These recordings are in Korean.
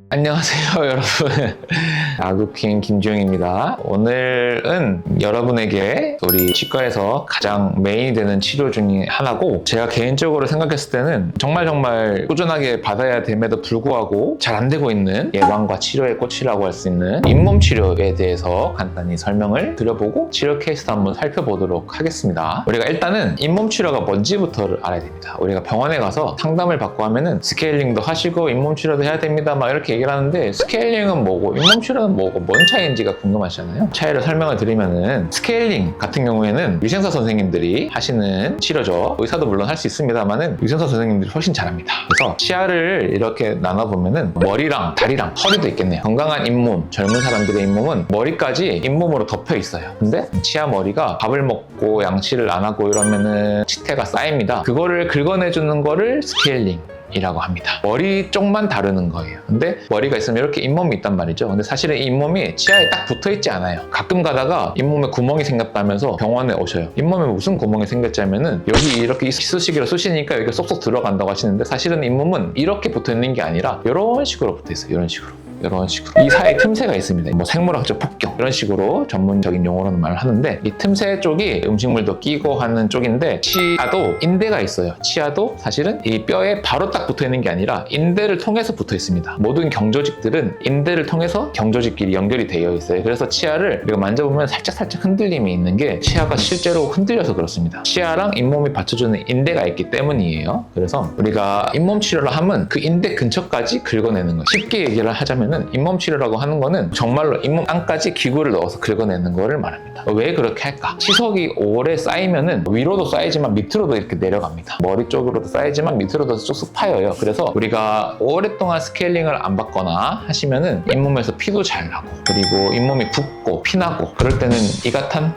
안녕하세요 여러분, 아구킹 김주영입니다. 오늘은 여러분에게 우리 치과에서 가장 메인이 되는 치료 중에 하나고, 제가 개인적으로 생각했을 때는 정말 꾸준하게 받아야 됨에도 불구하고 잘 안 되고 있는 예방과 치료의 꽃이라고 할 수 있는 잇몸 치료에 대해서 간단히 설명을 드려보고 치료 케이스도 한번 살펴보도록 하겠습니다. 우리가 일단은 잇몸 치료가 뭔지부터 알아야 됩니다. 우리가 병원에 가서 상담을 받고 하면은 스케일링도 하시고 잇몸 치료도 해야 됩니다 막 이렇게 얘기를 하는데, 스케일링은 뭐고 잇몸 치료는 뭐고 뭔 차이인지가 궁금하시잖아요. 차이를 설명을 드리면은, 스케일링 같은 경우에는 위생사 선생님들이 하시는 치료죠. 의사도 물론 할 수 있습니다만은 위생사 선생님들이 훨씬 잘합니다. 그래서 치아를 이렇게 나눠보면은 머리랑 다리랑 허리도 있겠네요. 건강한 잇몸, 젊은 사람들의 잇몸은 머리까지 잇몸으로 덮여 있어요. 근데 치아 머리가 밥을 먹고 양치를 안 하고 이러면은 치태가 쌓입니다. 그거를 긁어내주는 거를 스케일링 이라고 합니다. 머리 쪽만 다루는 거예요. 근데 머리가 있으면 이렇게 잇몸이 있단 말이죠. 근데 사실은 이 잇몸이 치아에 딱 붙어 있지 않아요. 가끔 가다가 잇몸에 구멍이 생겼다면서 병원에 오셔요. 잇몸에 무슨 구멍이 생겼냐면은 여기 이렇게 이쑤시개로 쑤시니까 여기 쏙쏙 들어간다고 하시는데, 사실은 잇몸은 이렇게 붙어 있는 게 아니라 이런 식으로 붙어 있어요. 이런 식으로. 이 사이에 틈새가 있습니다. 뭐 생물학적 폭경 이런 식으로 전문적인 용어로는 말을 하는데, 이 틈새 쪽이 음식물도 끼고 하는 쪽인데, 치아도 인대가 있어요. 치아도 사실은 이 뼈에 바로 딱 붙어 있는 게 아니라 인대를 통해서 붙어 있습니다. 모든 경조직들은 인대를 통해서 경조직끼리 연결이 되어 있어요. 그래서 치아를 우리가 만져보면 살짝 흔들림이 있는 게 치아가 실제로 흔들려서 그렇습니다. 치아랑 잇몸이 받쳐주는 인대가 있기 때문이에요. 그래서 우리가 잇몸 치료를 하면 그 인대 근처까지 긁어내는 거예요. 쉽게 얘기를 하자면 잇몸 치료라고 하는 거는 정말로 잇몸 안까지 기구를 넣어서 긁어내는 거를 말합니다. 왜 그렇게 할까? 치석이 오래 쌓이면은 위로도 쌓이지만 밑으로도 이렇게 내려갑니다. 머리 쪽으로도 쌓이지만 밑으로도 쑥쑥 파여요. 그래서 우리가 오랫동안 스케일링을 안 받거나 하시면은 잇몸에서 피도 잘 나고, 그리고 잇몸이 붓고 피나고, 그럴 때는 이가탄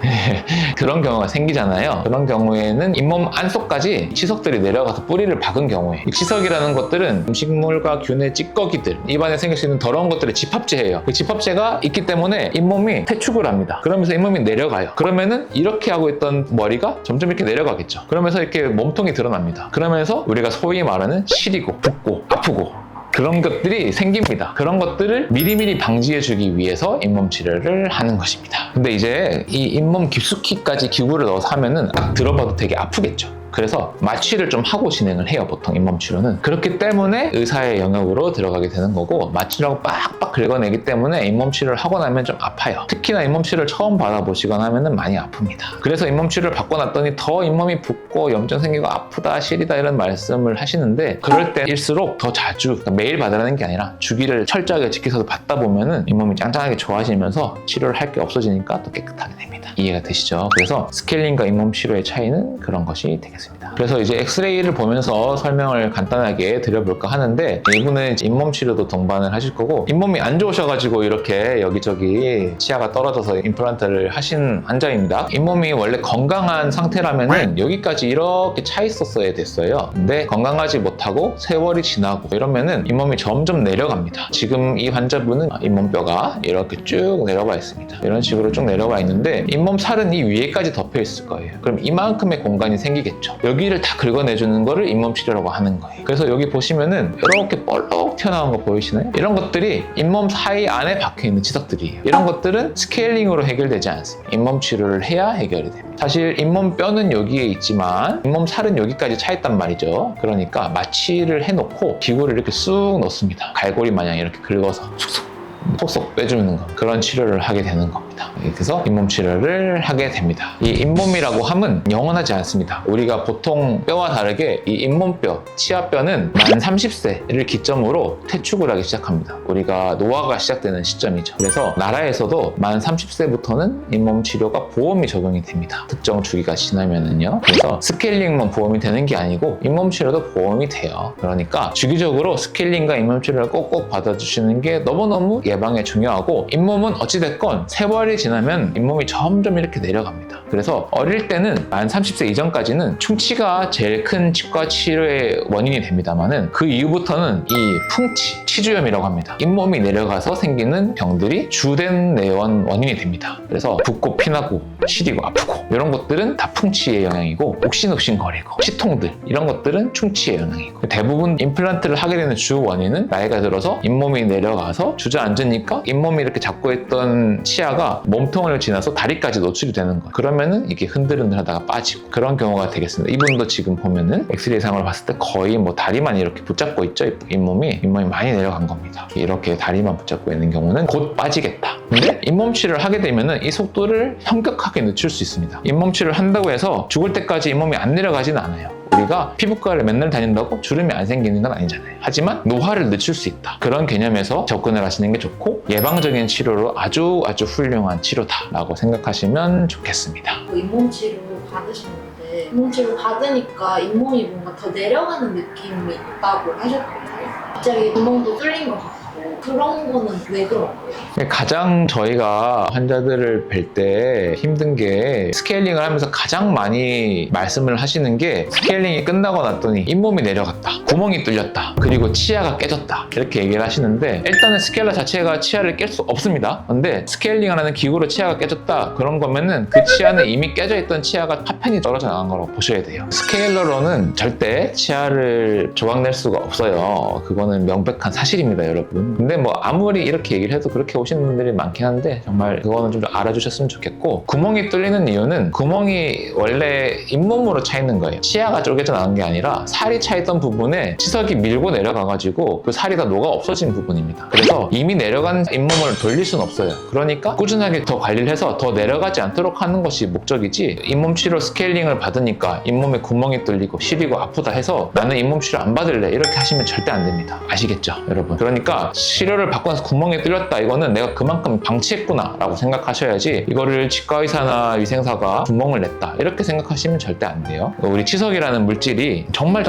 그런 경우가 생기잖아요. 그런 경우에는 잇몸 안속까지 치석들이 내려가서 뿌리를 박은 경우에, 이 치석이라는 것들은 음식물과 균의 찌꺼기들, 입안에 생길 수 있는 더러운 것들을 집합제해요. 그 집합제가 있기 때문에 잇몸이 퇴축을 합니다. 그러면서 잇몸이 내려가요. 그러면은 이렇게 하고 있던 머리가 점점 이렇게 내려가겠죠. 그러면서 이렇게 몸통이 드러납니다. 그러면서 우리가 소위 말하는 시리고 붓고 아프고 그런 것들이 생깁니다. 그런 것들을 미리미리 방지해주기 위해서 잇몸 치료를 하는 것입니다. 근데 이제 이 잇몸 깊숙이까지 기구를 넣어서 하면은 딱 들어봐도 되게 아프겠죠. 그래서 마취를 좀 하고 진행을 해요, 보통 잇몸 치료는. 그렇기 때문에 의사의 영역으로 들어가게 되는 거고, 마취를 하고 빡빡 긁어내기 때문에 잇몸 치료를 하고 나면 좀 아파요. 특히나 잇몸 치료를 처음 받아보시거나 하면 많이 아픕니다. 그래서 잇몸 치료를 받고 났더니 더 잇몸이 붓고 염증 생기고 아프다, 시리다 이런 말씀을 하시는데, 그럴 때일수록 더 자주, 그러니까 매일 받으라는 게 아니라 주기를 철저하게 지켜서 받다 보면은 잇몸이 짱짱하게 좋아지면서 치료를 할 게 없어지니까 또 깨끗하게 됩니다. 이해가 되시죠? 그래서 스케일링과 잇몸 치료의 차이는 그런 것이 되겠습니다. 그래서 이제 엑스레이를 보면서 설명을 간단하게 드려볼까 하는데, 이분은 잇몸 치료도 동반을 하실 거고, 잇몸이 안 좋으셔가지고 이렇게 여기저기 치아가 떨어져서 임플란트를 하신 환자입니다. 잇몸이 원래 건강한 상태라면은 여기까지 이렇게 차 있었어야 됐어요. 근데 건강하지 못하고 세월이 지나고 이러면은 잇몸이 점점 내려갑니다. 지금 이 환자분은 잇몸뼈가 이렇게 쭉 내려와 있습니다. 이런 식으로 쭉 내려와 있는데, 잇몸 살은 이 위에까지 덮여 있을 거예요. 그럼 이만큼의 공간이 생기겠죠. 여기를 다 긁어내주는 거를 잇몸 치료라고 하는 거예요. 그래서 여기 보시면은 이렇게 볼록 튀어나온 거 보이시나요? 이런 것들이 잇몸 사이 안에 박혀있는 치석들이에요. 이런 것들은 스케일링으로 해결되지 않습니다. 잇몸 치료를 해야 해결이 됩니다. 사실 잇몸 뼈는 여기에 있지만 잇몸 살은 여기까지 차 있단 말이죠. 그러니까 마취를 해놓고 기구를 이렇게 쑥 넣습니다. 갈고리 마냥 이렇게 긁어서 톡톡 빼주는 거, 그런 치료를 하게 되는 겁니다. 그래서 잇몸 치료를 하게 됩니다. 이 잇몸이라고 함은 영원하지 않습니다. 우리가 보통 뼈와 다르게 이 잇몸뼈, 치아뼈는 만 30세를 기점으로 퇴축을 하기 시작합니다. 우리가 노화가 시작되는 시점이죠. 그래서 나라에서도 만 30세부터는 잇몸 치료가 보험이 적용이 됩니다. 특정 주기가 지나면은요. 그래서 스케일링만 보험이 되는 게 아니고 잇몸 치료도 보험이 돼요. 그러니까 주기적으로 스케일링과 잇몸 치료를 꼭꼭 받아주시는 게 너무너무 예방에 중요하고, 잇몸은 어찌됐건 세월이 세월이 지나면 잇몸이 점점 이렇게 내려갑니다. 그래서 어릴 때는 만 30세 이전까지는 충치가 제일 큰 치과 치료의 원인이 됩니다만은 그 이후부터는 이 풍치, 치주염이라고 합니다. 잇몸이 내려가서 생기는 병들이 주된 내원 원인이 됩니다. 그래서 붓고 피나고 시리고 아프고 이런 것들은 다 풍치의 영향이고 욱신욱신거리고 치통들 이런 것들은 충치의 영향이고 대부분 임플란트를 하게 되는 주 원인은 나이가 들어서 잇몸이 내려가서 주저앉으니까 잇몸이 이렇게 잡고 있던 치아가 몸통을 지나서 다리까지 노출이 되는 거예요. 그러면은 이게 흔들흔들하다가 빠지고 그런 경우가 되겠습니다. 이분도 지금 보면은 엑스레이상을 봤을 때 거의 뭐 다리만 이렇게 붙잡고 있죠. 잇몸이 많이 내려간 겁니다. 이렇게 다리만 붙잡고 있는 경우는 곧 빠지겠다. 근데 잇몸치료를 하게 되면은 이 속도를 현격하게 늦출 수 있습니다. 잇몸치료를 한다고 해서 죽을 때까지 잇몸이 안 내려가지는 않아요. 우리가 피부과를 맨날 다닌다고 주름이 안 생기는 건 아니잖아요. 하지만 노화를 늦출 수 있다. 그런 개념에서 접근을 하시는 게 좋고 예방적인 치료로 아주 훌륭한 치료다라고 생각하시면 좋겠습니다. 잇몸 치료 받으셨는데 잇몸 치료 받으니까 잇몸이 뭔가 더 내려가는 느낌이 있다고 하셨거든요. 갑자기 잇몸도 뚫린 것 같고 그런 거는 왜 그런 거예요? 가장 저희가 환자들을 뵐 때 힘든 게 스케일링을 하면서 가장 많이 말씀을 하시는 게 스케일링이 끝나고 났더니 잇몸이 내려갔다, 구멍이 뚫렸다, 그리고 치아가 깨졌다 이렇게 얘기를 하시는데 일단은 스케일러 자체가 치아를 깰 수 없습니다. 근데 스케일링을 하는 기구로 치아가 깨졌다 그런 거면은 그 치아는 이미 깨져 있던 치아가 파편이 떨어져 나간 거라고 보셔야 돼요. 스케일러로는 절대 치아를 조각낼 수가 없어요. 그거는 명백한 사실입니다, 여러분. 근데 뭐 아무리 이렇게 얘기를 해도 그렇게 오시는 분들이 많긴 한데 정말 그거는 좀 알아주셨으면 좋겠고 구멍이 뚫리는 이유는 구멍이 원래 잇몸으로 차 있는 거예요. 치아가 쪼개져 나간 게 아니라 살이 차 있던 부분에 치석이 밀고 내려가가지고 그 살이 다 녹아 없어진 부분입니다. 그래서 이미 내려간 잇몸을 돌릴 수는 없어요. 그러니까 꾸준하게 더 관리를 해서 더 내려가지 않도록 하는 것이 목적이지 잇몸 치료 스케일링을 받으니까 잇몸에 구멍이 뚫리고 시리고 아프다 해서 나는 잇몸 치료 안 받을래 이렇게 하시면 절대 안 됩니다. 아시겠죠, 여러분? 그러니까 치료를 받고 나서 구멍이 뚫렸다 이거는 내가 그만큼 방치했구나 라고 생각하셔야지 이거를 치과의사나 위생사가 구멍을 냈다 이렇게 생각하시면 절대 안 돼요. 우리 치석이라는 물질이 정말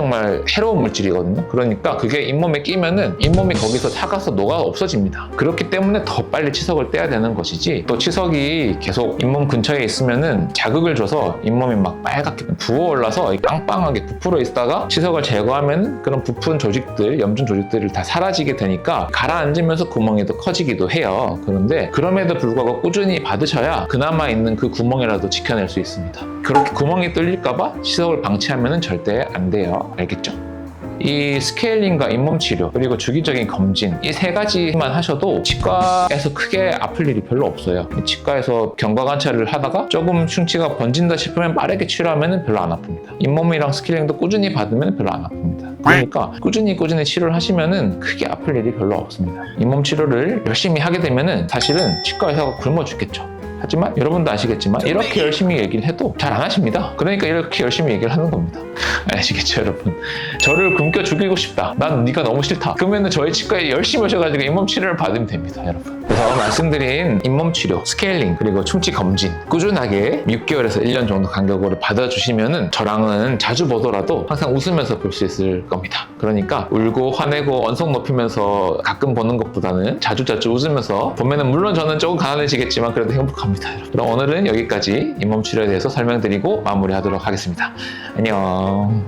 해로운 물질이거든요. 그러니까 그게 잇몸에 끼면은 잇몸이 거기서 차가서 녹아 없어집니다. 그렇기 때문에 더 빨리 치석을 떼야 되는 것이지 또 치석이 계속 잇몸 근처에 있으면은 자극을 줘서 잇몸이 막 빨갛게 부어올라서 빵빵하게 부풀어 있다가 치석을 제거하면 그런 부푼 조직들, 염증 조직들을 다 사라지게 되니까 가라앉으면서 구멍이 더 커지기도 해요. 그런데 그럼에도 불구하고 꾸준히 받으셔야 그나마 있는 그 구멍이라도 지켜낼 수 있습니다. 그렇게 구멍이 뚫릴까봐 치석을 방치하면 절대 안 돼요. 알겠죠? 이 스케일링과 잇몸 치료 그리고 주기적인 검진 이 세 가지만 하셔도 치과에서 크게 아플 일이 별로 없어요. 치과에서 경과관찰을 하다가 조금 충치가 번진다 싶으면 빠르게 치료하면 별로 안 아픕니다. 잇몸이랑 스케일링도 꾸준히 받으면 별로 안 아픕니다. 그러니까 꾸준히 치료를 하시면 크게 아플 일이 별로 없습니다. 잇몸 치료를 열심히 하게 되면 사실은 치과 의사가 굶어 죽겠죠. 하지만 여러분도 아시겠지만 이렇게 열심히 얘기를 해도 잘 안 하십니다. 그러니까 이렇게 열심히 얘기를 하는 겁니다. 아시겠죠, 여러분? 저를 굶겨 죽이고 싶다. 난 네가 너무 싫다. 그러면 저희 치과에 열심히 오셔가지고 잇몸 치료를 받으면 됩니다, 여러분. 그래서 말씀드린 잇몸 치료, 스케일링, 그리고 충치 검진 꾸준하게 6개월에서 1년 정도 간격으로 받아주시면은 저랑은 자주 보더라도 항상 웃으면서 볼 수 있을 겁니다. 그러니까 울고 화내고 언성 높이면서 가끔 보는 것보다는 자주 웃으면서 보면은 물론 저는 조금 가난해지겠지만 그래도 행복합니다. 그럼 오늘은 여기까지 잇몸 치료에 대해서 설명드리고 마무리하도록 하겠습니다. 안녕.